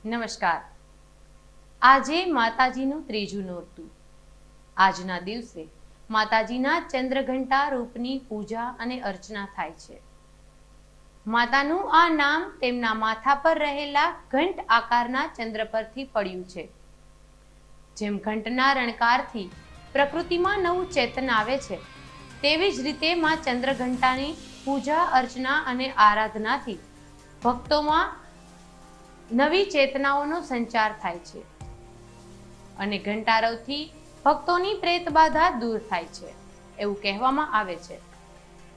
નમસ્કાર. આજે માતાજીનું ત્રીજું નોરતું. આજના દિવસે માતાજીના ચંદ્રઘંટા રૂપની પૂજા અને અર્ચના થાય છે. માતાનું આ નામ તેમના માથા પર રહેલા ઘંટ આકારના ચંદ્ર પરથી પડ્યું છે. જેમ ઘંટના રણકારથી પ્રકૃતિમાં નવું ચેતન આવે છે, તેવી જ રીતે માં ચંદ્રઘંટાની પૂજા અર્ચના અને આરાધનાથી ભક્તોમાં નવી ચેતનાઓનો સંચાર થાય છે અને ઘંટારવથી ભક્તોની પ્રેતબાધા દૂર થાય છે એવું કહેવામાં આવે છે.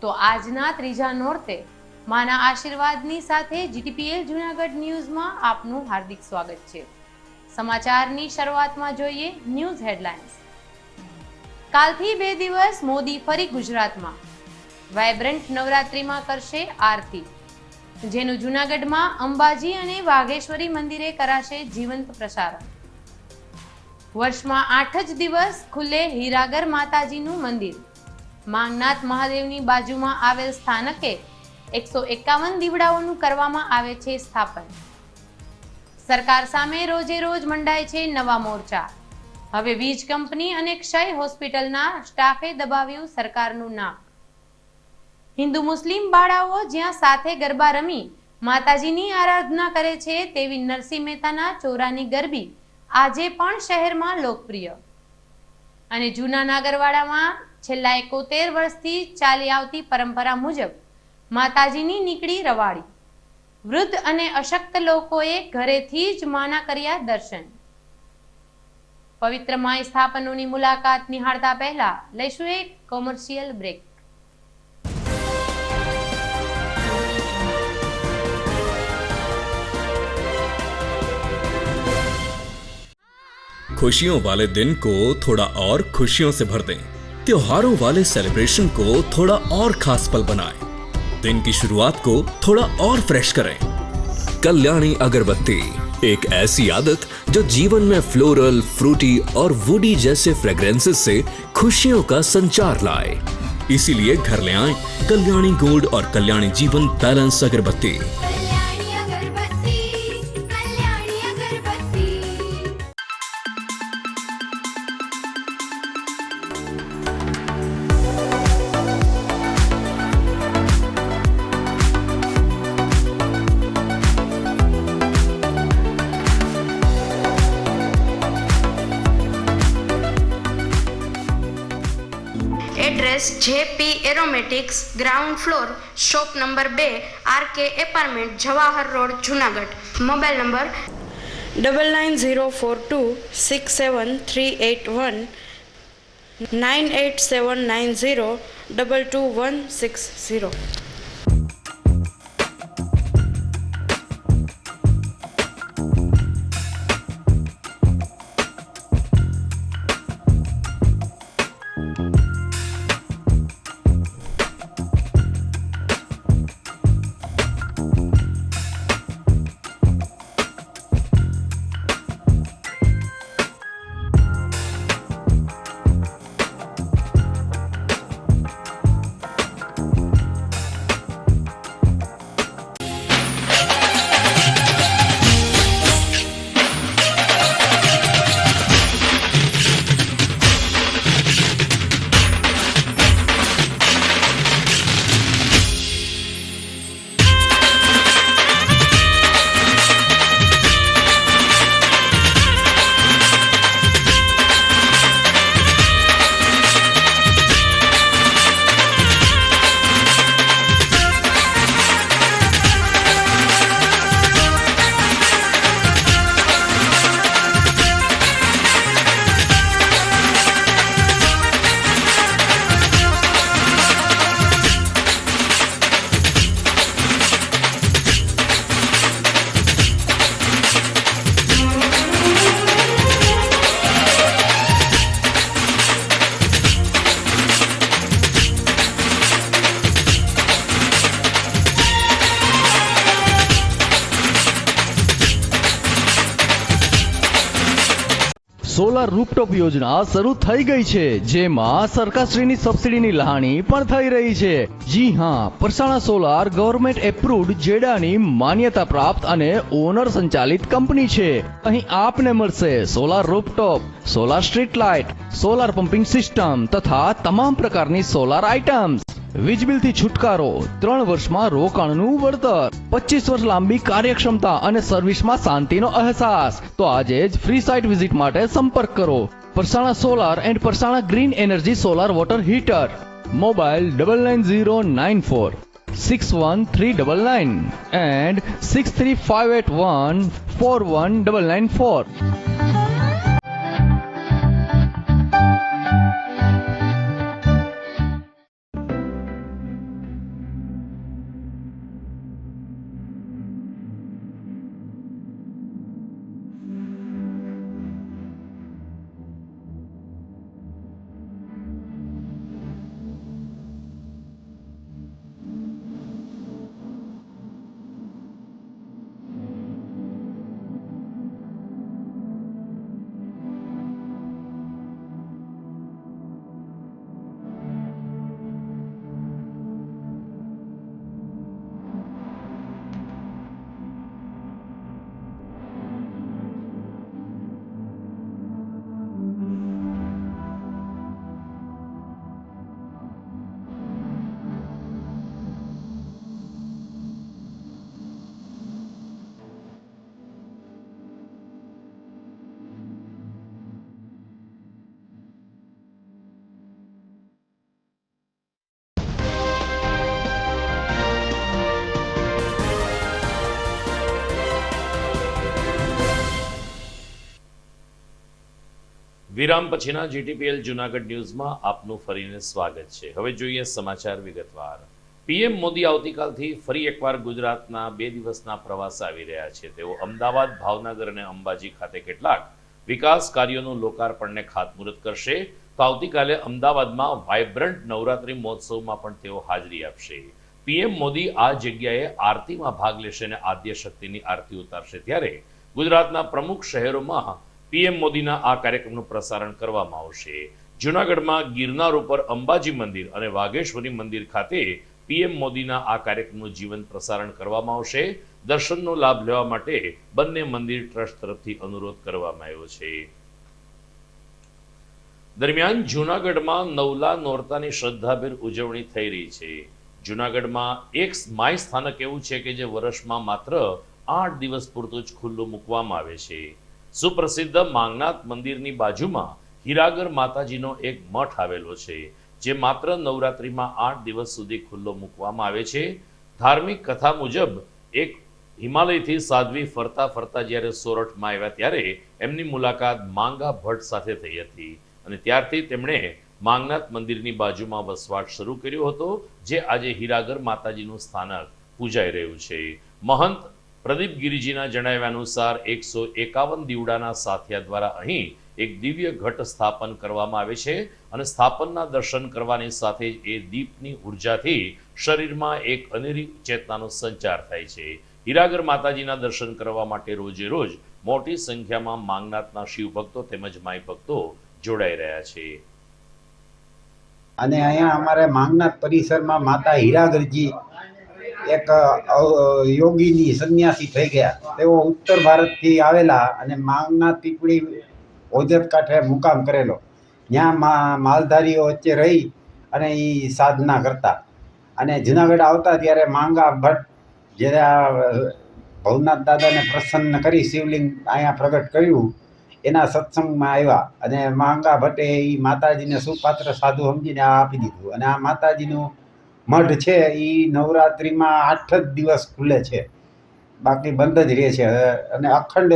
તો આજના ત્રીજા નોરતે માના આશીર્વાદની સાથે જીટીપીએલ જૂનાગઢ ન્યૂઝમાં આપનું હાર્દિક સ્વાગત છે. સમાચારની શરૂઆતમાં જોઈએ ન્યૂઝ હેડલાઇન્સ. કાલથી 2 દિવસ મોદી ફરી ગુજરાતમાં. વાયબ્રન્ટ નવરાત્રિમાં કરશે આરતી, જેનું જૂનાગઢમાં અંબાજી અને વાઘેશ્વરી મંદિરે કરાશે જીવંત પ્રસારણ. વર્ષમાં 8 જ દિવસ ખુલ્લે હીરાગર માતાજીનું મંદિર. માંગનાથ મહાદેવની બાજુમાં આવેલ સ્થાનકે 151 દીવડાઓનું કરવામાં આવે છે સ્થાપન. સરકાર સામે રોજે રોજ મંડાય છે નવા મોરચા. હવે વીજ કંપની અને ક્ષય હોસ્પિટલના સ્ટાફે દબાવ્યું સરકારનું નાક. હિન્દુ મુસ્લિમ બાળાઓ જ્યાં સાથે ગરબા રમી માતાજીની આરાધના કરે છે, તેવી નરસિંહ મહેતાના ચોરાની ગરબી આજે પણ શહેરમાં લોકપ્રિય. અને જૂના નાગરવાડામાં છેલ્લા 71 વર્ષથી ચાલી આવતી પરંપરા મુજબ માતાજીની નીકળી રવાડી. વૃદ્ધ અને અશક્ત લોકોએ ઘરેથી જ માના કર્યા દર્શન. પવિત્ર માય સ્થાપનોની મુલાકાત નિહાળતા પહેલા લઈશું એક કોમર્શિયલ બ્રેક. खुशियों वाले दिन को थोड़ा और खुशियों से भर दें. त्योहारों वाले सेलिब्रेशन को थोड़ा और खास पल बनाएं. दिन की शुरुआत को थोड़ा और फ्रेश करें. कल्याणी अगरबत्ती, एक ऐसी आदत जो जीवन में फ्लोरल, फ्रूटी और वुडी जैसे फ्रेग्रेंसेस से खुशियों का संचार लाए. इसीलिए घर ले आएं कल्याणी गोल्ड और Kalyani Jeevan balance agarbatti. Address JP aromatics, ground floor, shop number 2, RK apartment, Jawahar road, Junagadh. Mobile number 9904267381 9879022160. Solar rooftop યોજના શરૂ થઈ ગઈ છે, જેમાં સરકારશ્રીની સબસિડીની લહાણી પણ થઈ રહી છે. જી હા, પરસાણા સોલાર ગવર્મેન્ટ એપ્રુવ્ડ જેડાની માન્યતા પ્રાપ્ત અને ઓનર સંચાલિત કંપની છે. અહીં આપને મળશે solar rooftop, solar street light, solar pumping system તથા તમામ પ્રકારની સોલાર આઇટમ્સ. વીજ બિલથી છુટકારો, 3 વર્ષમાં રોકાણનું વળતર, 25 વર્ષ લાંબી કાર્યક્ષમતા અને સર્વિસમાં શાંતિનો અહેસાસ. તો આજે જ ફ્રી સાઇટ વિઝિટ માટે સંપર્ક કરો. Parsana solar and Parsana green energy solar water heater. Mobile 9909461399 and 6358141994. વિરામ પછીના જીટીપીએલ જૂનાગઢ ન્યૂઝમાં આપનું ફરીને સ્વાગત છે. હવે જોઈએ સમાચાર વિગતવાર. પીએમ મોદી આવતીકાલથી ફરી એકવાર ગુજરાતના 2 દિવસના પ્રવાસે આવી રહ્યા છે. તેઓ અમદાવાદ, ભાવનગર અને અંબાજી ખાતે કેટલાક વિકાસ કાર્યોનું લોકાર્પણને ખાતમુહૂર્ત કરશે. તો આવતીકાલે અમદાવાદમાં વાઇબ્રન્ટ નવરાત્રી મહોત્સવમાં પણ તેઓ હાજરી આપશે. પીએમ મોદી આ જગ્યાએ આરતીમાં ભાગ લેશે અને આદ્ય શક્તિની આરતી ઉતારશે. ત્યારે ગુજરાતના પ્રમુખ શહેરોમાં પીએમ મોદીના આ કાર્યક્રમનું પ્રસારણ કરવામાં આવશે. જૂનાગઢમાં ગિરનાર ઉપર અંબાજી મંદિર અને વાઘેશ્વરી મંદિર ખાતે પીએમ મોદીના આ કાર્યક્રમનું જીવંત પ્રસારણ કરવામાં આવશે. દર્શનનો લાભ લેવા માટે બંને મંદિર ટ્રસ્ટ તરફથી અનુરોધ કરવામાં આવ્યો છે. દરમિયાન જૂનાગઢમાં નવલા નોરતાની શ્રદ્ધાભેર ઉજવણી થઈ રહી છે. જૂનાગઢમાં એક માય સ્થાનક એવું છે કે જે વર્ષમાં માત્ર 8 દિવસ પૂરતું જ ખુલ્લું મૂકવામાં આવે છે. સુપ્રસિદ્ધ માંગનાથ મંદિરની બાજુમાં હીરાગર માતાજીનો એક મઠ આવેલો છે, જે માત્ર નવરાત્રીમાં 8 દિવસ સુધી ખુલ્લો મૂકવામાં આવે છે. ધાર્મિક કથા મુજબ એક હિમાલયથી સાધ્વી ફરતા ફરતા જ્યારે સોરઠમાં આવ્યા ત્યારે એમની મુલાકાત માંગા ભટ્ટ સાથે થઈ હતી અને ત્યારથી તેમણે માંગનાથ મંદિરની બાજુમાં વસવાટ શરૂ કર્યો હતો, જે આજે હીરાગર માતાજીનું સ્થાનક પૂજાઈ રહ્યું છે. મહંત પ્રદીપ ગિરિજીના જણાવ્યા અનુસાર 151 દીવડાના સાથિયા દ્વારા અહીં એક દિવ્ય ઘટ સ્થાપન કરવામાં આવે છે અને સ્થાપનના દર્શન કરવાની સાથે જ એ દીપની ઉર્જાથી શરીરમાં એક અનેરી ચેતનાનો સંચાર થાય છે. હીરાગર માતાજીના દર્શન કરવા માટે રોજે રોજ મોટી સંખ્યામાં માંગનાથના શિવ ભક્તો તેમજ માઈ ભક્તો જોડાઈ રહ્યા છે. અને અહીંયા અમારે માંગનાથ પરિસરમાં માતા હીરાગરજી એક યોગીની સંન્યાસી થઈ ગયા. તેઓ ઉત્તર ભારતથી આવેલા અને માંગનાથ પીપળી ઓજત કાંઠે મુકામ કરેલો. ત્યાં માલધારીઓ વચ્ચે રહી અને એ સાધના કરતા અને જુનાગઢ આવતા ત્યારે માંગા ભટ્ટ જ્યારે ભવનાથ દાદાને પ્રસન્ન કરી શિવલિંગ અહીંયા પ્રગટ કર્યું એના સત્સંગમાં આવ્યા અને માંગા ભટ્ટે એ માતાજીને સુપાત્ર સાધુ સમજીને આ આપી દીધું. અને આ માતાજીનું મઢ છે એ નવરાત્રિમાં 8 જ દિવસ ખુલે છે, બાકી બંધ જ રહે છે. અને અખંડ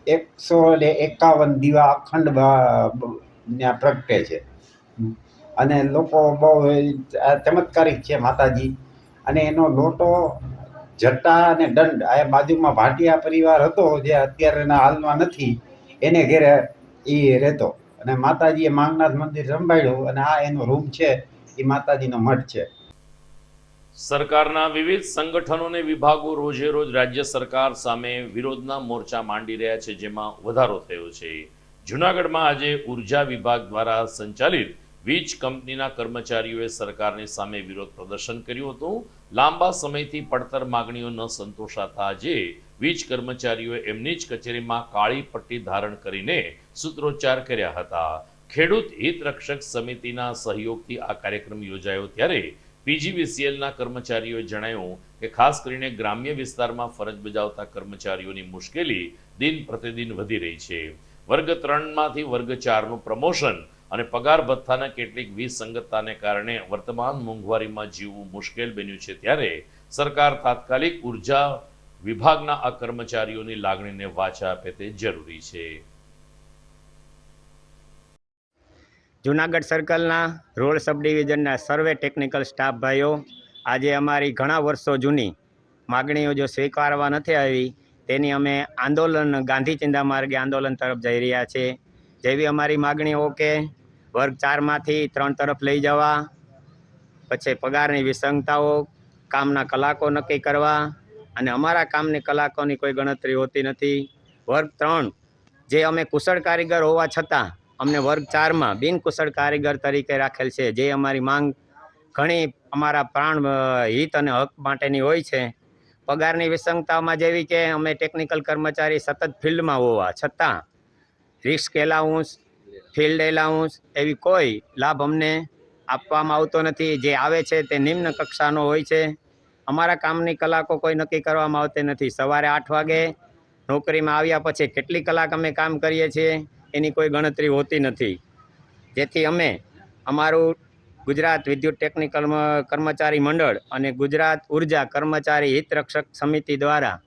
151 દીવા અખંડ ત્યાં પ્રગટે છે અને લોકો બહુ ચમત્કારિક છે માતાજી. અને એનો લોટો, જટા અને દંડ આ બાજુમાં ભાટિયા પરિવાર હતો જે અત્યારેના હાલમાં નથી, એને ઘેરે એ રહેતો અને માતાજીએ માંગનાથ મંદિર સંભાળ્યું અને આ એનો રૂમ છે, એ માતાજીનો મઠ છે. સરકારના વિવિધ સંગઠનો અને વિભાગો રોજે રોજ રાજ્ય સરકાર સામે વિરોધના મોરચા માંડી રહ્યા છે, જેમાં વધારો થયો છે. જૂનાગઢમાં આજે ઉર્જા વિભાગ દ્વારા સંચાલિત વીજ કંપનીના કર્મચારીઓએ સરકારની સામે વિરોધ પ્રદર્શન કર્યું હતું. લાંબા સમયથી પડતર માંગણીઓ ન સંતોષાતા આજે વીજ કર્મચારીઓએ એમની જ કચેરીમાં કાળી પટ્ટી ધારણ કરીને સૂત્રોચ્ચાર કર્યા હતા. ખેડૂત હિત રક્ષક સમિતિના સહયોગથી આ કાર્યક્રમ યોજાયો ત્યારે પીજીવીસીએલના કર્મચારીઓએ જણાવ્યું કે ખાસ કરીને ગ્રામ્ય વિસ્તારમાં ફરજ બજાવતા કર્મચારીઓની મુશ્કેલી દિન પ્રતિદિન વધી રહી છે. વર્ગ 3માંથી વર્ગ 4નું પ્રમોશન અને પગાર ભથ્થાના કેટલીક વિસંગતતાને કારણે વર્તમાન મોંઘવારીમાં જીવવું મુશ્કેલ બન્યું છે ત્યારે સરકાર તાત્કાલિક ઉર્જા વિભાગના આ કર્મચારીઓની લાગણીને વાચા આપે તે જરૂરી છે. જૂનાગઢ સર્કલના રોડ સબ ડિવિઝનના સર્વે ટેકનિકલ સ્ટાફ ભાઈઓ આજે અમારી ઘણા વર્ષો જૂની માગણીઓ જો સ્વીકારવા નથી આવી તેની અમે આંદોલન ગાંધી ચિંતા માર્ગે આંદોલન તરફ જઈ રહ્યા છે. જેવી અમારી માગણીઓ કે વર્ગ 4માંથી 3 તરફ લઈ જવા, પછી પગારની વિસંગતાઓ, કામના કલાકો નક્કી કરવા અને અમારા કામની કલાકોની કોઈ ગણતરી હોતી નથી. વર્ગ 3 જે અમે કુશળ કારીગર હોવા છતાં અમને વર્ગ 4માં બિનકુશળ કારીગર તરીકે રાખેલ છે, જે અમારી માંગ ઘણી અમારા પ્રાણ હિત અને હક માટેની હોય છે. પગારની વિસંગતામાં જેવી કે અમે ટેકનિકલ કર્મચારી સતત ફિલ્ડમાં હોવા છતાં રિસ્ક એલાઉન્સ, ફિલ્ડ એલાઉન્સ એવી કોઈ લાભ અમને આપવામાં આવતો નથી. જે આવે છે તે નિમ્ન કક્ષાનો હોય છે. અમારા કામની કલાકો કોઈ નક્કી કરવામાં આવતી નથી. સવારે 8 વાગે નોકરીમાં આવ્યા પછી કેટલી કલાક અમે કામ કરીએ છીએ એની કોઈ ગણતરી હોતી નથી. જેથી અમે અમારું ગુજરાત વિદ્યુત ટેકનિકલ કર્મચારી મંડળ અને ગુજરાત ઉર્જા કર્મચારી હિત રક્ષક સમિતિ દ્વારા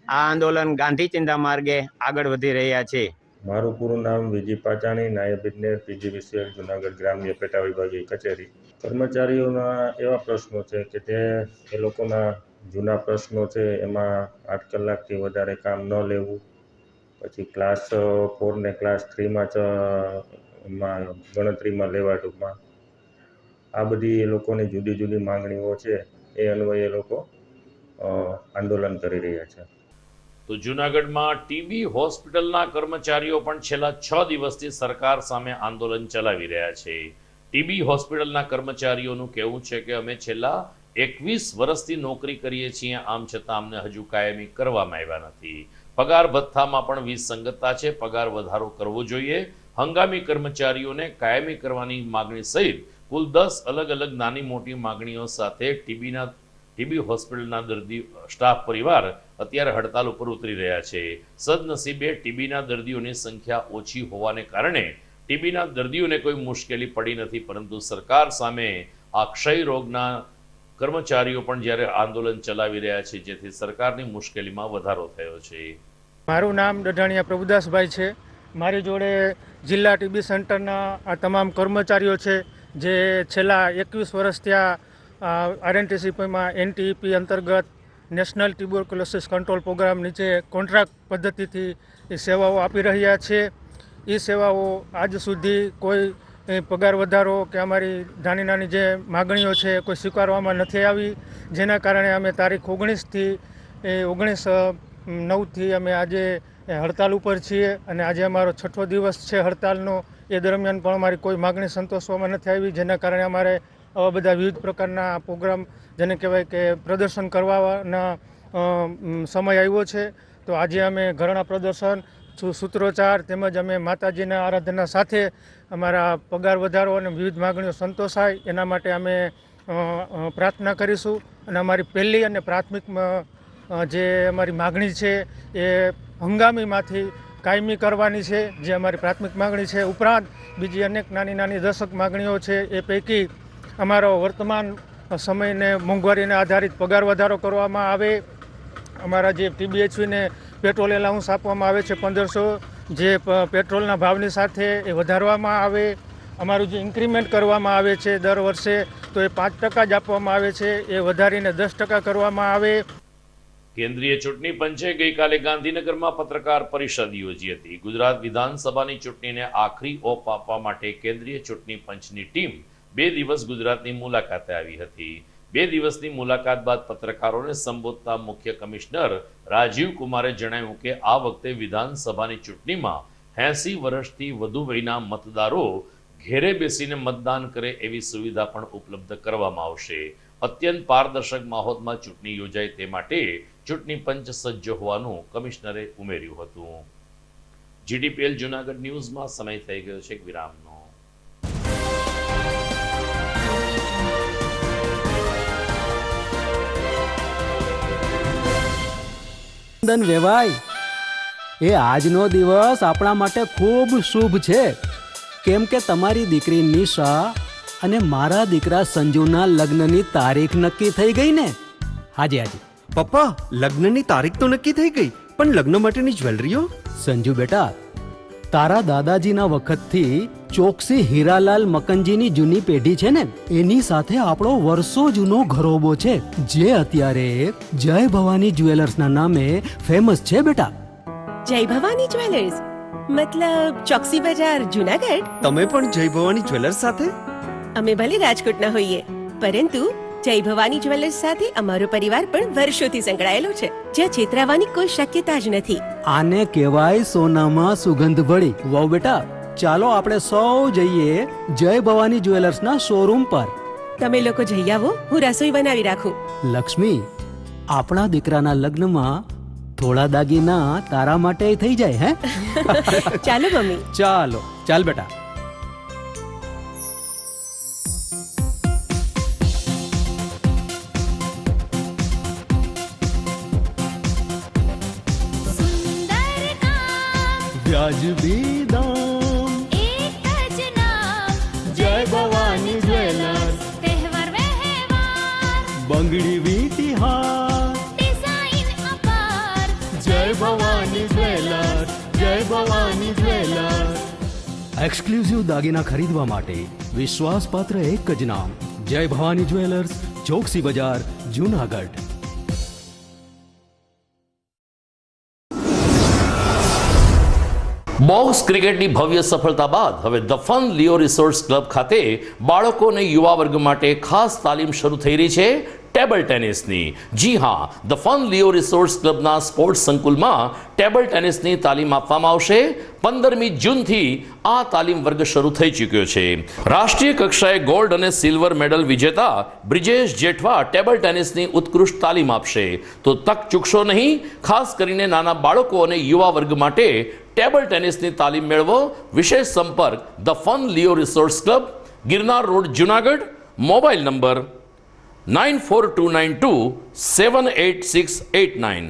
આ આંદોલન ગાંધી ચિંતા માર્ગે આગળ વધી રહ્યા છે. મારું પૂરું નામ વિજી પાચાણી, નાયબ ઇજનેર પીજીવીસીએલ જૂનાગઢ ગ્રામ્ય પેટા વિભાગીય કચેરી. કર્મચારીઓના એવા પ્રશ્નો છે કે તે એ લોકોના જૂના પ્રશ્નો છે, એમાં 8 કલાકથી વધારે કામ ન લેવું, પછી ક્લાસ 4 ને ક્લાસ 3માં ગણતરીમાં લેવા. ટૂંકમાં આ બધી એ લોકોની જુદી જુદી માંગણીઓ છે, એ અન્વયે એ લોકો આંદોલન કરી રહ્યા છે. તો જૂનાગઢમાં ટીબી હોસ્પિટલના કર્મચારીઓ પણ છેલ્લા 6 દિવસથી સરકાર સામે આંદોલન ચલાવી રહ્યા છે. ટીબી હોસ્પિટલના કર્મચારીઓનું કહેવું છે કે અમે છેલ્લા 21 વર્ષથી નોકરી કરીએ છીએ, આમ છતાં અમને હજુ કાયમી કરવામાં આવ્યા નથી. પગાર ભથ્થામાં પણ વિસંગતતા છે. પગાર વધારો કરવો જોઈએ. હંગામી કર્મચારીઓને કાયમી કરવાની માગણી સહિત કુલ 10 અલગ અલગ નાની મોટી માગણીઓ સાથે ટીબી હોસ્પિટલના દર્દી સ્ટાફ પરિવાર અત્યારે હડતાલ ઉપર ઉતરી રહ્યા છે. સદનસીબે ટીબીના દર્દીઓની સંખ્યા ઓછી હોવાને કારણે ટીબીના દર્દીઓને કોઈ મુશ્કેલી પડી નથી, પરંતુ સરકાર સામે આ ક્ષય રોગના કર્મચારીઓ પણ જ્યારે આંદોલન ચલાવી રહ્યા છે, જેથી સરકારની મુશ્કેલીમાં વધારો થયો છે. મારું નામ ડઢાણિયા પ્રભુદાસભાઈ છે. મારી જોડે જિલ્લા ટીબી સેન્ટરના આ તમામ કર્મચારીઓ છે, જે છેલ્લા 21 વર્ષ ત્યાં આરએનટીસીપીમાં એનટીઈપી અંતર્ગત નેશનલ ટ્યુબરક્યુલોસિસ કંટ્રોલ પ્રોગ્રામ નીચે કોન્ટ્રાક્ટ પદ્ધતિથી એ સેવાઓ આપી રહ્યા છે. એ સેવાઓ આજ સુધી કોઈ પગાર વધારો કે અમારી નાની નાની જે માગણીઓ છે કોઈ સ્વીકારવામાં નથી આવી, જેના કારણે અમે તારીખ 19/9થી અમે આજે હડતાલ ઉપર છીએ અને આજે અમારો 6થો દિવસ છે હડતાલનો. એ દરમિયાન પણ અમારી કોઈ માગણી સંતોષવામાં નથી આવી, જેના કારણે અમારે આવા બધા વિવિધ પ્રકારના પ્રોગ્રામ, જેને કહેવાય કે પ્રદર્શન કરવાના સમય આવ્યો છે. તો આજે અમે ઘરણા પ્રદર્શન, સૂત્રોચ્ચાર તેમજ અમે માતાજીના આરાધના સાથે અમારા પગાર વધારો અને વિવિધ માગણીઓ સંતોષાય એના માટે અમે પ્રાર્થના કરીશું. અને અમારી પહેલી અને પ્રાથમિક જે અમારી માગણી છે એ હંગામીમાંથી કાયમી કરવાની છે, જે અમારી પ્રાથમિક માગણી છે. ઉપરાંત બીજી અનેક નાની નાની દશક માગણીઓ છે. એ પૈકી અમારો વર્તમાન સમયને મોંઘવારીને આધારિત પગાર વધારો કરવામાં આવે, અમારા જે ટીબીએચવીને પેટ્રોલ એલાઉન્સ આપવામાં આવે છે 1500, જે પેટ્રોલના ભાવની સાથે એ વધારવામાં આવે. અમારું જે ઇન્ક્રીમેન્ટ કરવામાં આવે છે દર વર્ષે, તો એ 5% જ આપવામાં આવે છે, એ વધારીને 10% કરવામાં આવે. કેન્દ્રીય ચૂંટણી પંચે ગઈકાલે ગાંધીનગરમાં પત્રકાર પરિષદ યોજી હતી. ગુજરાત વિધાનસભાની ચૂંટણીને આખરી ઓપ આપવા માટે કેન્દ્રીય ચૂંટણી પંચની ટીમ 2 દિવસ ગુજરાતની મુલાકાતે આવી હતી. 2 દિવસની મુલાકાત બાદ પત્રકારોને સંબોધતા મુખ્ય કમિશનર રાજીવ કુમારે જણાવ્યું કે આ વખતે વિધાનસભાની ચૂંટણીમાં 80 વર્ષથી વધુ વયના મતદારો ઘેરે બેસીને મતદાન કરે એવી સુવિધા પણ ઉપલબ્ધ કરવામાં આવશે. અત્યંત પારદર્શક માહોલમાં ચૂંટણી યોજાય તે માટે ચૂંટણી પંચ સજ્જ હોવાનું કમિશનરે ઉમેર્યું હતું. GTPL જૂનાગઢ ન્યૂઝમાં સમય થઈ ગયો છે એક વિરામનો. વેવાય એ આજનો દિવસ આપણા માટે ખૂબ શુભ છે, કેમ કે તમારી દીકરી નિશા અને મારા દીકરા સંજુના લગ્નની તારીખ નક્કી થઈ ગઈ ને. હાજી હાજી પપ્પા, લગ્નની તારીખ તો નક્કી થઈ ગઈ, પણ લગ્ન માટેની જ્વેલરીઓ? સંજુ બેટા, તારા દાદાજીના વખતથી ચોકસી હીરાલાલ મકનજીની જૂની પેઢી છે ને, એની સાથે આપણો વર્ષો જૂનો ઘરોબો છે, જે અત્યારે જય ભવાની જ્વેલર્સના નામે ફેમસ છે બેટા. જય ભવાની જ્વેલર્સ મતલબ ચોકસી બજાર જુનાગઢ? તમે પણ જય ભવાની જ્વેલર્સ સાથે? અમે ભલે રાજકોટના હોઈએ, પરંતુ જય ભવાની જ્વેલર્સ સાથે અમારો પરિવાર પણ વર્ષોથી સંકળાયેલો છે, જ્યાં છેતરાવાની કોઈ શક્યતા જ નથી. આને કહેવાય સોનામાં સુગંધ ભળી. વાવ બેટા, ચાલો આપણે સૌ જઈએ જય ભવાની જ્વેલર્સના શોરૂમ પર. તમે લોકો જઈ આવો, હું રસોઈ બનાવી રાખું. લક્ષ્મી, આપણા દીકરાના લગ્નમાં થોડા દાગીના તારા માટે થઈ જાય. હે ચાલો મમ્મી. ચાલો ચાલ બેટા. વ્યાજબી દામ, એક જ નામ, જય ભવાની જ્વેલર્સ. તહેવાર વ્યવહાર, બંગડી વીટી હાર, ડિઝાઇન અપાર, જય ભવાની જ્વેલર્સ, જય ભવાની જ્વેલર્સ. એક્સક્લુઝિવ દાગીના ખરીદવા માટે વિશ્વાસપાત્ર એક જ નામ, જય ભવાની જ્વેલર્સ, ચોકસી બજાર, જૂનાગઢ. બોક્સ ક્રિકેટની ભવ્ય સફળતા બાદ હવે the fun Leo resorts club ખાતે બાળકો અને યુવા વર્ગ માટે ખાસ તાલીમ શરૂ થઈ રહી છે ટેબલ ટેનિસની. જી હા, ધ ફન લિયો રિસોર્ટ્સ ક્લબના સ્પોર્ટ્સ સંકુલમાં ટેબલ ટેનિસની તાલીમ આપવામાં આવશે. 15મી જૂનથી આ તાલીમ વર્ગ શરૂ થઈ ચૂક્યો છે. રાષ્ટ્રીય કક્ષાએ ગોલ્ડ અને સિલ્વર મેડલ વિજેતા બ્રિજેશ જેઠવા ટેબલ ટેનિસની ઉત્કૃષ્ટ તાલીમ આપશે. તો તક ચૂકશો નહીં. ખાસ કરીને નાના બાળકો અને યુવા વર્ગ માટે ટેબલ ટેનિસની તાલીમ મેળવો. વિશેષ સંપર્ક the fun Leo resorts club, Girnar road, Junagadh. Mobile number 9429278689.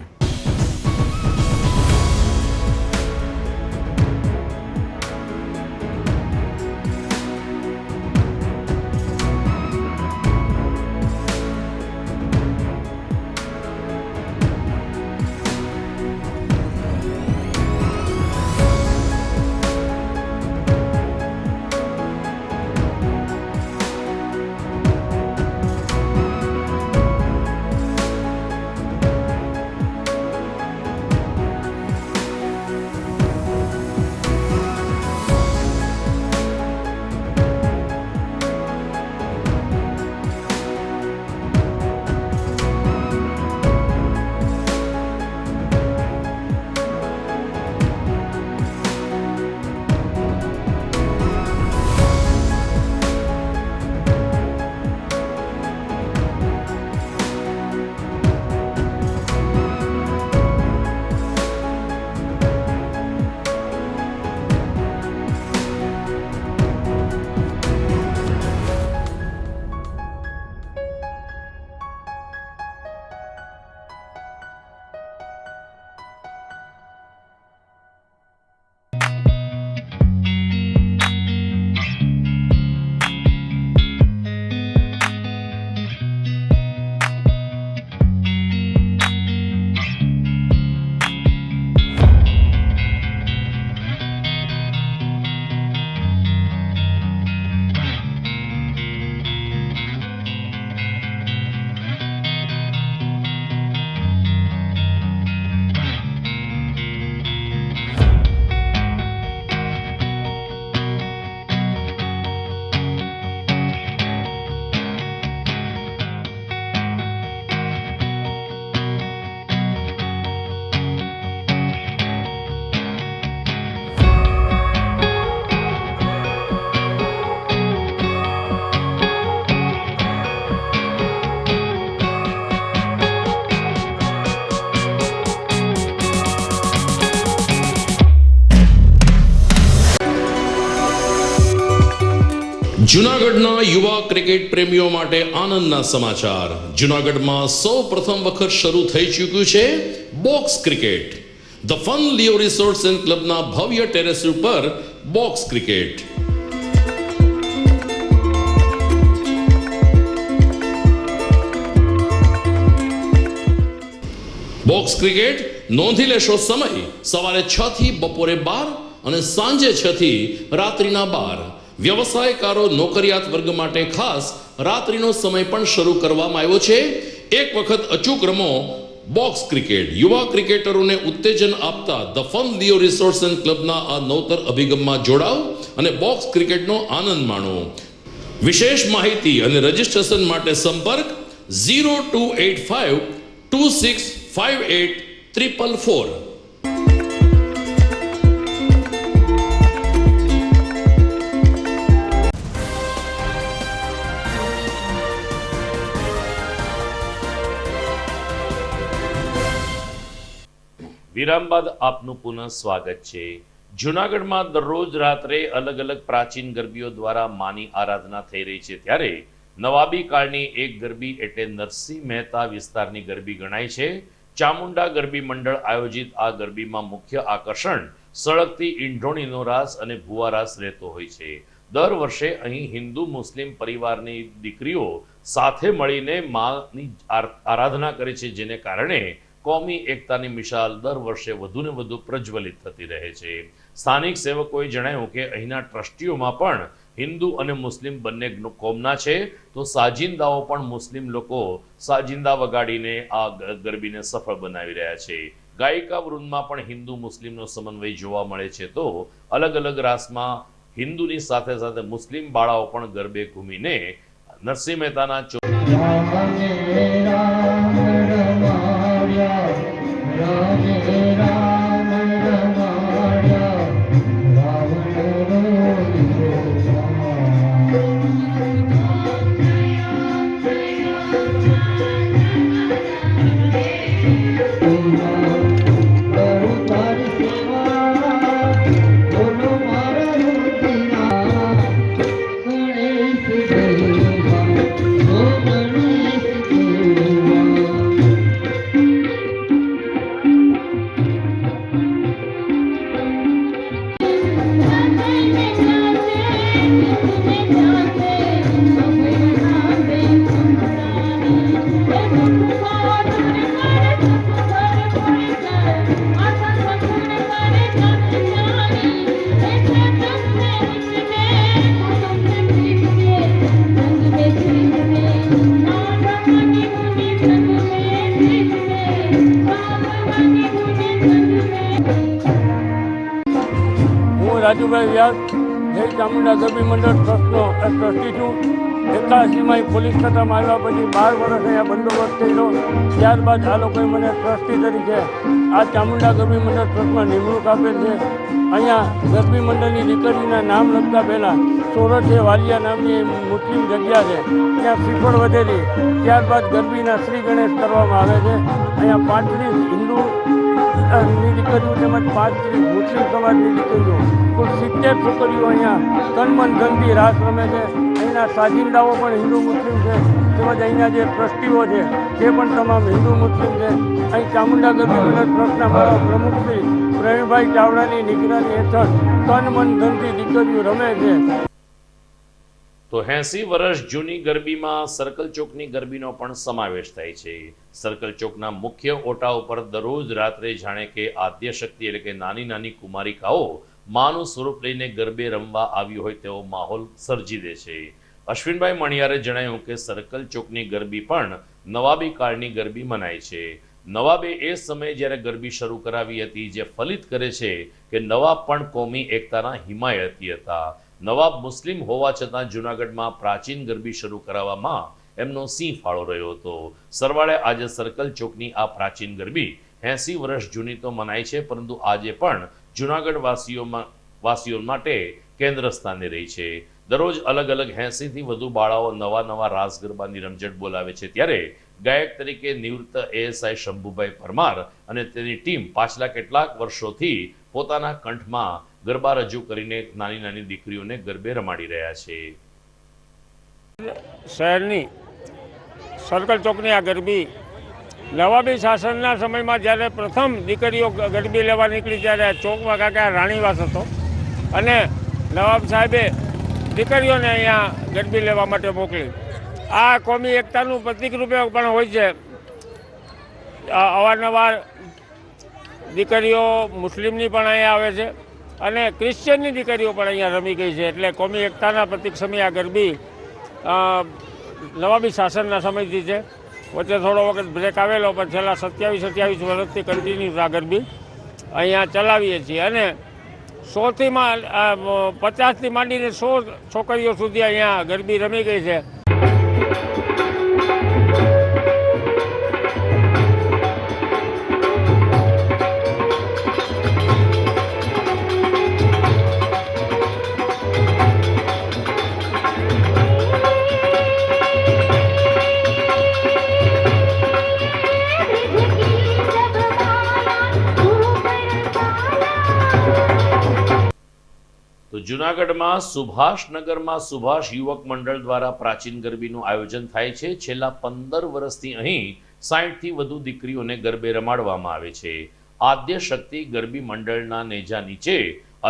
જૂનાગઢના યુવા ક્રિકેટ પ્રેમીઓ માટે આનંદના સમાચાર. જૂનાગઢમાં સૌ પ્રથમ વખત શરૂ થઈ ચૂક્યું છે box cricket. The fun Leo resorts and ક્લબના ભવ્ય ટેરેસ ઉપર બોક્સ ક્રિકેટ. બોક્સ ક્રિકેટ નોંધી લેશો સમય સવારે 6 થી બપોરે 12 અને સાંજે 6 થી રાત્રિના 12. વ્યવસાયકારો નોકરિયાત વર્ગ માટે ખાસ રાત્રિનો સમય પણ શરૂ કરવામાં આવ્યો છે. એક વખત અચૂક રમો બોક્સ ક્રિકેટ. યુવા ક્રિકેટરોને ઉત્તેજન આપતા the fun Leo resorts and ક્લબના આ નવતર અભિગમમાં જોડાઓ અને બોક્સ ક્રિકેટનો આનંદ માણો. વિશેષ માહિતી અને રજીસ્ટ્રેશન માટે સંપર્ક 0285 2658 444. વિરામ બાદ આપનું પુનઃ સ્વાગત છે. જૂનાગઢમાં દરરોજ રાત્રે અલગ અલગ પ્રાચીન ગરબીઓ દ્વારા માની આરાધના થઈ રહી છે. ત્યારે નવાબી કાળની એક ગરબી એટલે નરસિંહ મહેતા વિસ્તારની ગરબી ગણાય છે. ચામુંડા ગરબી મંડળ આયોજિત આ ગરબીમાં મુખ્ય આકર્ષણ સળગતી ઈંઢોણીનો રાસ અને ભુવા રાસ રહેતો હોય છે. દર વર્ષે અહીં હિન્દુ મુસ્લિમ પરિવારની દીકરીઓ સાથે મળીને માની આરાધના કરે છે, જેને કારણે કોમી એકતાની મિસાલ દર વર્ષે વધુને વધુ પ્રજ્વલિત થતી રહે છે. સ્થાનિક સેવકોએ જણાવ્યું કે અહીંના ટ્રસ્ટીઓમાં પણ હિન્દુ અને મુસ્લિમ બંને કોમના છે, તો સાજિંદાઓ પણ મુસ્લિમ લોકો સાજિંદા વગાડીને આ ગરબીને સફળ બનાવી રહ્યા છે. ગાયિકા વૃંદમાં પણ હિન્દુ મુસ્લિમનો સમન્વય જોવા મળે છે. તો અલગ અલગ રાસમાં હિન્દુની સાથે સાથે મુસ્લિમ બાળાઓ પણ ગરબે ઘૂમીને નરસિંહ મહેતાના રાજુભાઈ વ્યાસ જય ચામુંડા ગરબી મંડળ ટ્રસ્ટનો ટ્રસ્ટી છું. 81માં પોલીસ ખાતામાં આવ્યા પછી 12 વર્ષ અહીંયા બંદોબસ્ત થયેલો. ત્યારબાદ આ લોકોએ મને ટ્રસ્ટી તરીકે આ ચામુંડા ગરબી મંડળ ટ્રસ્ટમાં નિમણૂક આપેલ છે. અહીંયા ગરબી મંડળની દીકરીના નામ લખતા પહેલાં સોરઠે વાલિયા નામની મુસ્લિમ જગ્યા છે, ત્યાં શ્રીફળ વધેલી. ત્યારબાદ ગરબીના શ્રી ગણેશ કરવામાં આવે છે. અહીંયા 35 હિન્દુ ની દીકરીઓ તેમજ 35 મુસ્લિમ સમાજની દીકરીઓ કુલ 70 છોકરીઓ અહીંયા તન મન ધનથી રાસ રમે છે. અહીંના સાજિંદાઓ પણ હિન્દુ મુસ્લિમ છે, તેમજ અહીંના જે ટ્રસ્ટીઓ છે તે પણ તમામ હિન્દુ મુસ્લિમ છે. અહીં ચામુંડા ગરબી મંડળ ટ્રસ્ટના મારા પ્રમુખ શ્રી પ્રવીણભાઈ ચાવડાની નિગરાની હેઠળ તન મન ધનથી દીકરીઓ રમે છે. તો 80 વર્ષ જૂની ગરબીમાં સર્કલ ચોકની ગરબીનો પણ સમાવેશ થાય છે. સર્કલ ચોકના મુખ્ય ઓટા ઉપર દરરોજ રાત્રે જાણે કે આદ્ય શક્તિ એટલે કે નાની નાની કુમારિકાઓ માનું સ્વરૂપ લઈને ગરબે રમવા આવી હોય તેવો માહોલ સર્જી દે છે. અશ્વિનભાઈ મણિયારે જણાવ્યું કે સર્કલ ચોકની ગરબી પણ નવાબી કાળની ગરબી મનાય છે. નવાબે એ સમયે જ્યારે ગરબી શરૂ કરાવી હતી, જે ફલિત કરે છે કે નવાબ પણ કોમી એકતાના હિમાયતી હતા. નવાબ મુસ્લિમ હોવા છતાં જૂનાગઢમાં પ્રાચીન ગરબી શરૂ કરાવવામાં એમનો સિંહ ફાળો રહ્યો હતો. સરવાળે આજે સર્કલ ચોકની આ પ્રાચીન ગરબી 80 વર્ષ જૂની તો મનાય છે, પરંતુ આજે પણ જૂનાગઢ વાસીઓ માટે કેન્દ્ર સ્થાને રહી છે. દરરોજ અલગ અલગ 80 થી વધુ બાળાઓ નવા નવા રાસ ગરબાની રમઝટ બોલાવે છે. ત્યારે ગાયક તરીકે નિવૃત્ત એએસઆઈ શંભુભાઈ પરમાર અને તેની ટીમ પાછલા કેટલાક વર્ષોથી પોતાના કંઠમાં ગરબા રજૂ કરીને નાની નાની દીકરીઓને ગરબે રમાડી રહ્યા છે. શહેરની સર્કલ ચોકની આ ગરબી નવાબી શાસનના સમયમાં જ્યારે પ્રથમ દીકરીઓ ગરબી લેવા નીકળી ત્યારે ચોકમાં કાંકા રાણીવાસ હતો અને નવાબ સાહેબે દીકરીઓને અહીંયા ગરબી લેવા માટે મોકલી. આ કોમી એકતાનું પ્રતિક રૂપે પણ હોય છે. અવારનવાર દીકરીઓ મુસ્લિમની પણ અહીંયા આવે છે અને ક્રિશ્ચિયનની દીકરીઓ પણ અહીંયા રમી ગઈ છે. એટલે કોમી એકતાના પ્રતિક સમયે આ ગરબી નવાબી શાસનના સમયથી છે. વચ્ચે થોડો વખત બ્રેક આવેલો પણ છેલ્લા 27-28 વર્ષથી કન્ટિન્યુ આ ગરબી અહીંયા ચલાવીએ છીએ અને 50થી માંડીને 100 છોકરીઓ સુધી અહીંયા ગરબી રમી ગઈ છે. તો જૂનાગઢમાં સુભાષનગરમાં સુભાષ યુવક મંડળ દ્વારા પ્રાચીન ગરબીનું આયોજન થાય છે. છેલ્લા 15 વર્ષથી અહીં 60થી વધુ દીકરીઓને ગરબે રમાડવામાં આવે છે. આદ્ય શક્તિ ગરબી મંડળના નેજા નીચે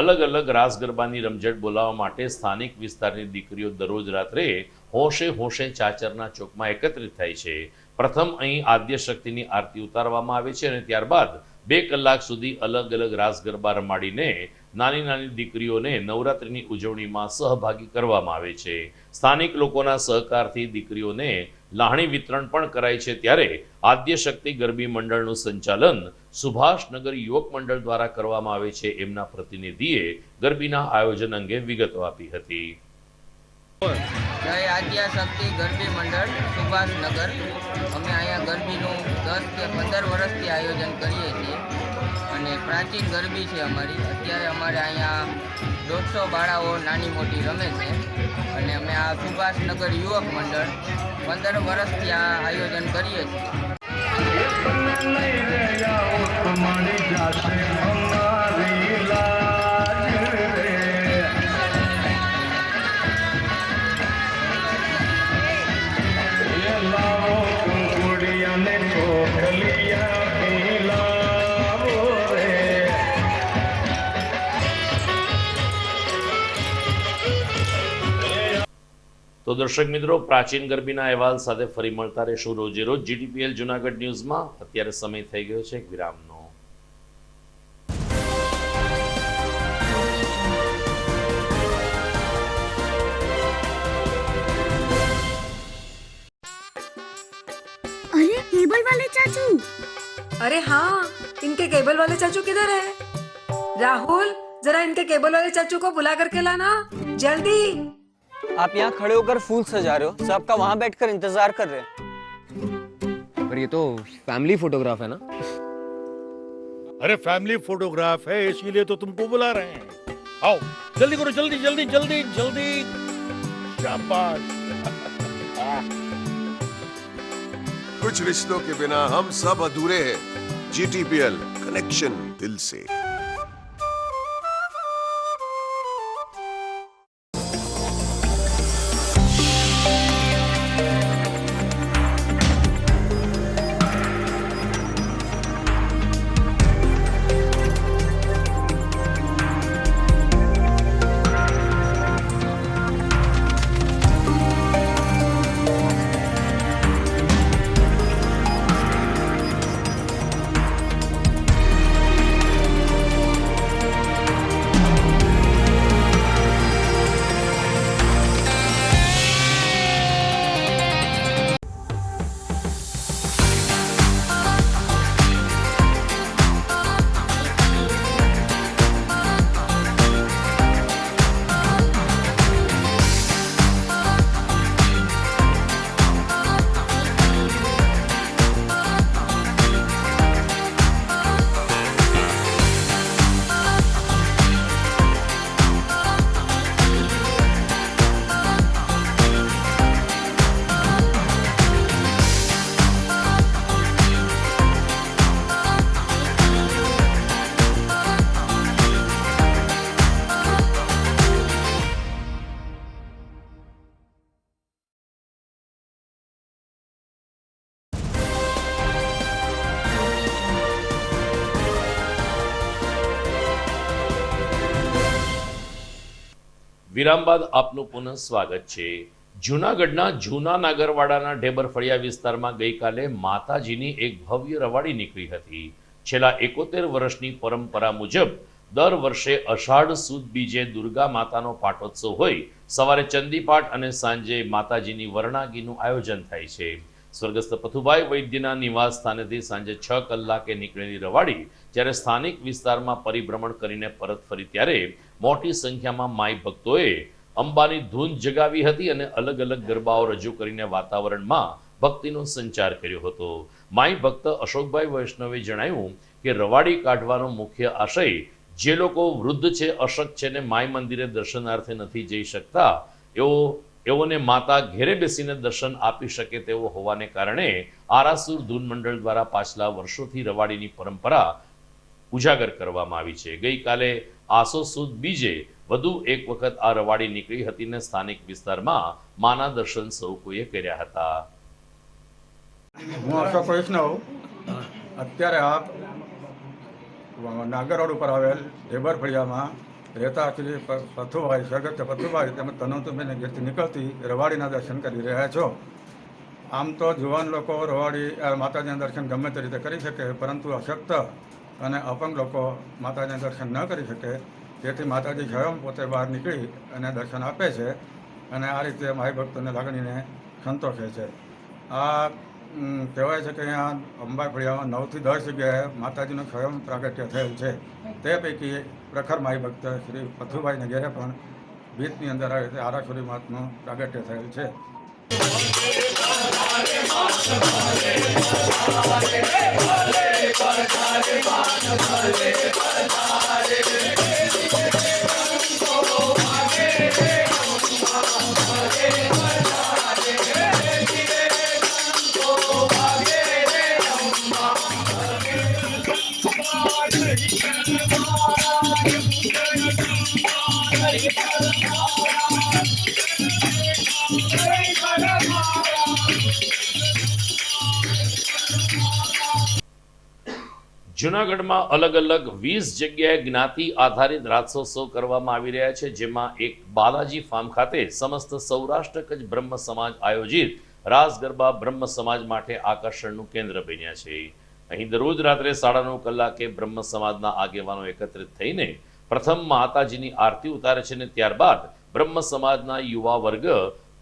અલગ અલગ રાસ ગરબાની રમઝટ બોલાવવા માટે સ્થાનિક વિસ્તારની દીકરીઓ દરરોજ રાત્રે હોશે હોશે ચાચરના ચોકમાં એકત્રિત થાય છે. પ્રથમ અહીં આદ્ય શક્તિની આરતી ઉતારવામાં આવે છે અને ત્યારબાદ 2 કલાક સુધી અલગ અલગ રાસ ગરબા રમાડીને નાની નાની દીકરીઓને નવરાત્રિની ઉજવણીમાં સહભાગી કરવામાં આવે છે. સ્થાનિક લોકોના સહકારથી દીકરીઓને લાહણી વિતરણ પણ કરાય છે. ત્યારે આદ્ય શક્તિ ગરબી મંડળનું સંચાલન સુભાષનગર યુવક મંડળ દ્વારા કરવામાં આવે છે. એમના પ્રતિનિધિએ ગરબીના આયોજન અંગે વિગતો આપી હતી. જય આદ્ય શક્તિ ગરબી મંડળ સુભાષનગર. અમે અહીંયા ગરબીનું 10 કે 15 વર્ષથી આયોજન કરીએ છીએ અને પ્રાચીન ગરબી છે અમારી. અત્યારે અમારે અહીંયા 150 બાળાઓ નાની મોટી રમે છે અને અમે આ સુભાષનગર યુવક મંડળ 15 વર્ષથી આ આયોજન કરીએ છીએ. તો દર્શક મિત્રો, પ્રાચીન ગરબીના અહેવાલ સાથે ફરી મળતા રહેશું રોજે રોજ GTPL જૂનાગઢ ન્યૂઝમાં. અત્યારે સમય થઈ ગયો છે એક વિરામનો. अरे केबल वाले चाचू, अरे हाँ, इनके केबल वाले चाचू किधर है? राहुल, जरा इनके केबल वाले चाचू को बुला करके लाना जल्दी. आप यहाँ खड़े होकर फूल सजा रहे हो, सबका वहाँ बैठकर इंतजार कर रहे हैं. पर ये तो फैमिली फोटोग्राफ है ना? अरे फैमिली फोटोग्राफ है इसीलिए तो तुमको बुला रहे हैं. आओ जल्दी करो, जल्दी जल्दी जल्दी जल्दी. शाबाश. कुछ रिश्तों के बिना हम सब अधूरे हैं. GTPL कनेक्शन दिल से. વિરામ બાદ આપનું પુનઃ સ્વાગત છે. જૂનાગઢના જૂના નાગરવાડાના ઢેબરફળિયા વિસ્તારમાં ગઈકાલે માતાજીની એક ભવ્ય રવાડી નીકળી હતી. છેલ્લા 71 વર્ષની પરંપરા મુજબ દર વર્ષે અષાઢ સુદ બીજે દુર્ગા માતાનો પાટોત્સવ હોય સવારે ચંદીપાઠ અને સાંજે માતાજીની વરણાગીનું આયોજન થાય છે. સ્વર્ગસ્થ પથુભાઈ વૈદ્યના નિવાસ સ્થાનેથી સાંજે 6 કલાકે નીકળેલી રવાડી જ્યારે સ્થાનિક વિસ્તારમાં પરિભ્રમણ કરીને પરત ફરી ત્યારે મોટી સંખ્યામાં માઈ ભક્તોએ અંબાની ધૂન જગાવી હતી અને અલગ અલગ ગરબાઓ રજૂ કરીને વાતાવરણમાં ભક્તિનો સંચાર કર્યો હતો. માઈ ભક્ત અશોકભાઈ વૈષ્ણવે જણાવ્યું કે રવાડી કાઢવાનો મુખ્ય આશય જે લોકો વૃદ્ધ છે, અશક્ત છે ને માઈ મંદિરે દર્શનાર્થે નથી જઈ શકતા એઓને માતા ઘેરે બેસીને દર્શન આપી શકે તેવો હોવાને કારણે આરાસુર ધૂન મંડળ દ્વારા પાછલા વર્ષોથી રવાડીની પરંપરા ઉજાગર કરવામાં આવી છે. ગઈકાલે આસો સુદ બીજે વધુ એક વખત આ રવાડી નીકળી હતી ને સ્થાનિક વિસ્તારમાં માના દર્શન સૌ કોઈએ કર્યા હતા. હું અશોક વૈષ્ણવ અત્યારે આપ નાગરરોડ ઉપર આવેલ ઢેબરફળિયામાં રહેતા શ્રી પથુભાઈ સ્વર્ગસ્થ પથુભાઈ તેમજ તનંતુબેન ઘેરથી નીકળતી રવાડીના દર્શન કરી રહ્યા છો. આમ તો જુવાન લોકો રવાડી માતાજીના દર્શન ગમે તે રીતે કરી શકે, પરંતુ અશક્ત અને અપંગ લોકો માતાજીના દર્શન ન કરી શકે, તેથી માતાજી સ્વયં પોતે બહાર નીકળી અને દર્શન આપે છે અને આ રીતે માઈ ભક્તોની લાગણીને સંતોષે છે. આ કહેવાય છે કે અહીંયા અંબા ફળિયામાં 9 થી 10 જગ્યાએ માતાજીનું સ્વયં પ્રાગટ્ય થયેલ છે. તે પૈકી પ્રખર માઈ ભક્ત શ્રી પથુભાઈને ઘેરે પણ ભીતની અંદર આ રીતે આરાસુરી માતનું પ્રાગટ્ય થયેલ છે. જૂનાગઢમાં અલગ અલગ 20 જગ્યાએ જ્ઞાતિ આધારિત રાસોત્સવ કરવામાં આવી રહ્યા છે, જેમાં એક બાલાજી ફાર્મ ખાતે સમસ્ત સૌરાષ્ટ્ર કચ્છ બ્રહ્મ સમાજ આયોજિત રાસ ગરબા બ્રહ્મ સમાજ માટે આકર્ષણનું કેન્દ્ર બન્યા છે. અહીં દરરોજ રાત્રે 9:30 કલાકે બ્રહ્મ સમાજના આગેવાનો એકત્રિત થઈને પ્રથમ માતાજીની આરતી ઉતારે છે અને ત્યારબાદ બ્રહ્મ સમાજના યુવા વર્ગ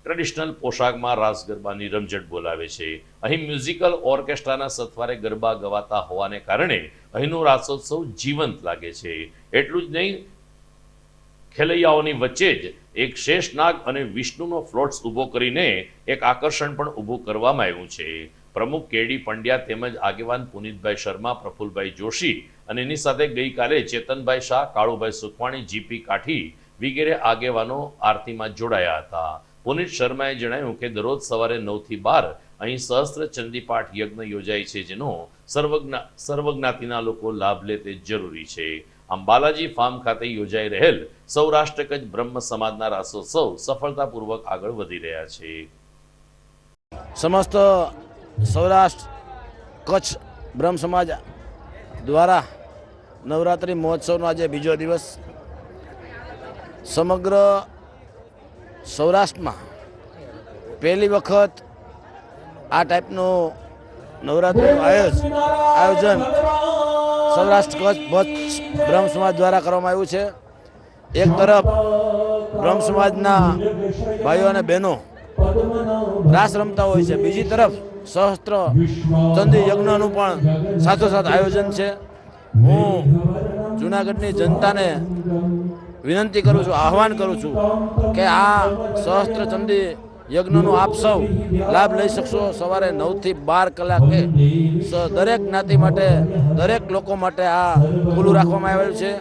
ટ્રેડિશનલ પોશાકમાં રાસ ગરબાની રમઝટ બોલાવે છે. અહીં મ્યુઝિકલ ઓર્કેસ્ટ્રાના સથવારે ગરબા ગવાતા હોવાને કારણે અહીંનો રાસોત્સવ જીવંત લાગે છે. એટલું જ નહીં, ખેલૈયાઓની વચ્ચે જ એક શેષનાગ અને વિષ્ણુનો ફ્લોટ્સ ઊભો કરીને એક આકર્ષણ પણ ઊભું કરવામાં આવ્યું છે. પ્રમુખ કેડી પંડ્યા તેમજ આગેવાન પુનિતભાઈ શર્મા, પ્રફુલભાઈ જોશી અને એની સાથે ગઈકાલે ચેતનભાઈ શાહ, કાળુભાઈ સુખવાણી, જીપી કાઠી વગેરે આગેવાનો આરતીમાં જોડાયા હતા. પુનિત શર્માએ જણાવ્યું કે દરરોજ સવારે 9 થી 12 અહીં સહસ્ત્ર ચંદીપાઠ યજ્ઞ યોજાય છે, જેનો સર્વજ્ઞાતિના લોકો લાભ લે તે જરૂરી છે. આમ બાલાજી ફાર્મ ખાતે યોજાઈ રહેલ સૌરાષ્ટ્ર કચ્છ બ્રહ્મ સમાજના રાસોત્સવ સફળતાપૂર્વક આગળ વધી રહ્યા છે. સમસ્ત સૌરાષ્ટ્ર કચ્છ બ્રહ્મ સમાજ દ્વારા નવરાત્રિ મહોત્સવનો આજે બીજો દિવસ સમગ્ર સૌરાષ્ટ્રમાં પહેલી વખત આ ટાઈપનું નવરાત્રિનું આયોજન સૌરાષ્ટ્ર કચ્છ બ્રહ્મ સમાજ દ્વારા કરવામાં આવ્યું છે. એક તરફ બ્રહ્મ સમાજના ભાઈઓ અને બહેનો રાસ રમતા હોય છે, બીજી તરફ સહસ્ત્ર ચંદી યજ્ઞનું પણ સાથોસાથ આયોજન છે. હું જૂનાગઢની જનતાને વિનંતી કરું છું, આહવાન કરું છું કે આ સહસ્ત્ર ચંદી યજ્ઞનો આપ સૌ લાભ લઈ શકશો. સવારે 9 થી 12 કલાકે દરેક જ્ઞાતિ માટે, દરેક લોકો માટે આ ખુલ્લું રાખવામાં આવેલું છે.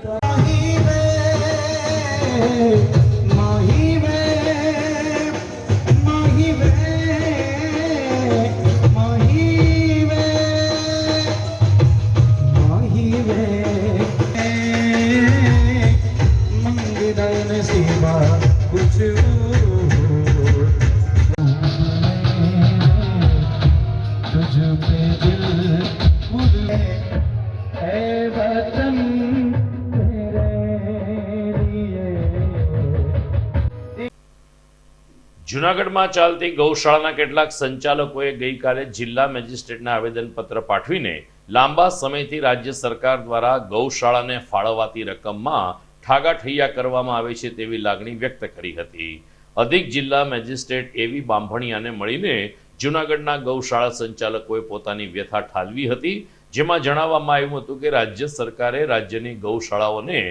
જૂનાગઢમાં ચાલતી ગૌશાળાના કેટલાક સંચાલકોએ ગઈકાલે જિલ્લા મેજિસ્ટ્રેટને આવેદનપત્ર પાઠવીને લાંબા સમયથી રાજ્ય સરકાર દ્વારા ગૌશાળાને ફાળવાતી રકમમાં ઠાગાઠૈયા કરવામાં આવે છે તેવી લાગણી વ્યક્ત કરી હતી. અધિક જિલ્લા મેજિસ્ટ્રેટ એવી બાંભણિયાને મળીને જૂનાગઢના ગૌશાળા સંચાલકોએ પોતાની વ્યથા ઠાલવી હતી, જેમાં જણાવવામાં આવ્યું હતું કે રાજ્ય સરકારે રાજ્યની ગૌશાળાઓને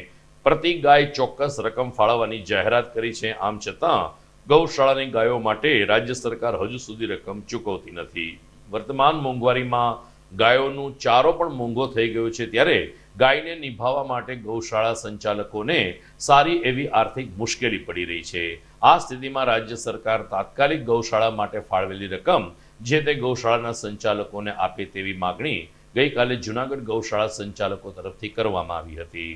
પ્રતિ ગાય ચોક્કસ રકમ ફાળવવાની જાહેરાત કરી છે. આમ છતાં ગૌશાળાની ગાયો માટે રાજ્ય સરકાર હજુ સુધી રકમ ચૂકવતી નથી. વર્તમાન મોંઘવારીમાં ગાયોનું ચારો પણ મોંઘો થઈ ગયો છે, ત્યારે ગાયને નિભાવવા માટે ગૌશાળા સંચાલકોને સારી એવી આર્થિક મુશ્કેલી પડી રહી છે. આ સ્થિતિમાં રાજ્ય સરકાર તાત્કાલિક ગૌશાળા માટે ફાળવેલી રકમ જે તે ગૌશાળાના સંચાલકોને આપે તેવી માગણી ગઈકાલે જૂનાગઢ ગૌશાળા સંચાલકો તરફથી કરવામાં આવી હતી.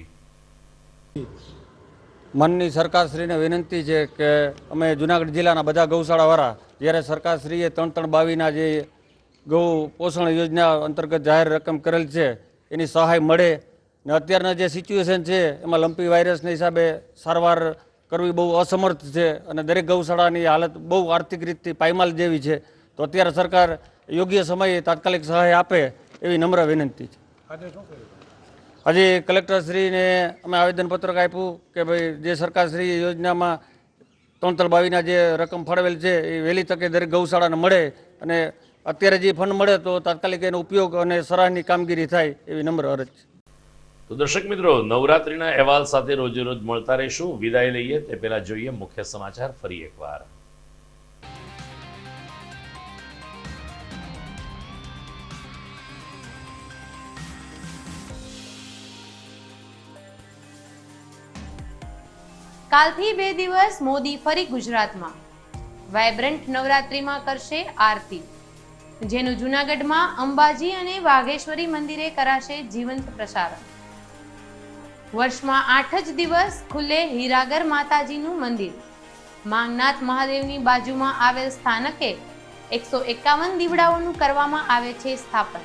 માનની સરકારશ્રીને વિનંતી છે કે અમે જૂનાગઢ જિલ્લાના બધા ગૌશાળાવાળા જ્યારે સરકારશ્રીએ 3-3-22ના જે ગૌ પોષણ યોજના અંતર્ગત જાહેર રકમ કરેલ છે એની સહાય મળે ને અત્યારના જે સિચ્યુએશન છે એમાં લંપી વાયરસના હિસાબે સારવાર કરવી બહુ અસમર્થ છે અને દરેક ગૌશાળાની હાલત બહુ આર્થિક રીતથી પાયમાલ જેવી છે. તો અત્યારે સરકાર યોગ્ય સમયે તાત્કાલિક સહાય આપે એવી નમ્ર વિનંતી છે. આજે કલેક્ટરશ્રીને અમે આવેદનપત્રક આપ્યું કે ભાઈ જે સરકારશ્રી યોજનામાં 3-3-22ના જે રકમ ફાળવેલ છે એ વહેલી તકે દરેક ગૌશાળાને મળે અને અત્યારે જે ફંડ મળે તો તાત્કાલિક એનો ઉપયોગ અને સરાહની કામગીરી થાય એવી નમ્ર અરજ છે. તો દર્શક મિત્રો, નવરાત્રીના અહેવાલ સાથે રોજે રોજ મળતા રહીશું. વિદાય લઈએ તે પહેલા જોઈએ મુખ્ય સમાચાર ફરી એકવાર. કાલથી 2 દિવસ મોદી ફરી ગુજરાતમાં. વાયબ્રન્ટ નવરાત્રીમાં કરશે આરતી, જેનું જૂનાગઢમાં અંબાજી અને વાઘેશ્વરી મંદિરે કરાશે જીવંત પ્રસારણ. વર્ષમાં 8 જ દિવસ ખુલે હીરાગર માતાજીનું મંદિર. માંગનાથ મહાદેવની બાજુમાં આવેલ સ્થાનકે 151 દીવડાઓનું કરવામાં આવે છે સ્થાપન.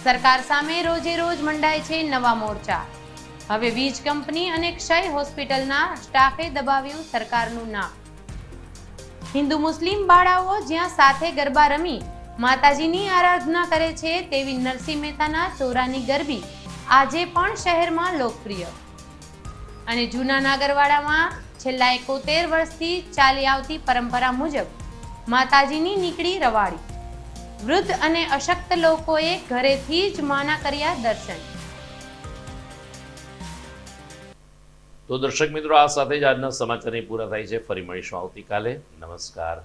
સરકાર સામે રોજે રોજ મંડાય છે નવા મોરચા. હવે વીજ કંપની અને ક્ષય હોસ્પિટલના સ્ટાફે દબાવ્યું સરકારનું નામ. હિન્દુ મુસ્લિમ બાળાઓ જ્યાં સાથે ગરબા રમી માતાજીની આરાધના કરે છે તેવી નરસિંહ મહેતાના ચોરાની ગરબી આજે પણ શહેરમાં લોકપ્રિય. અને જૂના નાગરવાડામાં છેલ્લા 71 વર્ષથી ચાલી આવતી પરંપરા મુજબ માતાજીની નીકળી રવાડી. વૃદ્ધ અને અશક્ત લોકોએ ઘરેથી જ માના કર્યા દર્શન. તો દર્શક મિત્રો, આ સાથે જ આજના સમાચારની પૂરા થાય છે. ફરી મળીશું આવતીકાલે. નમસ્કાર.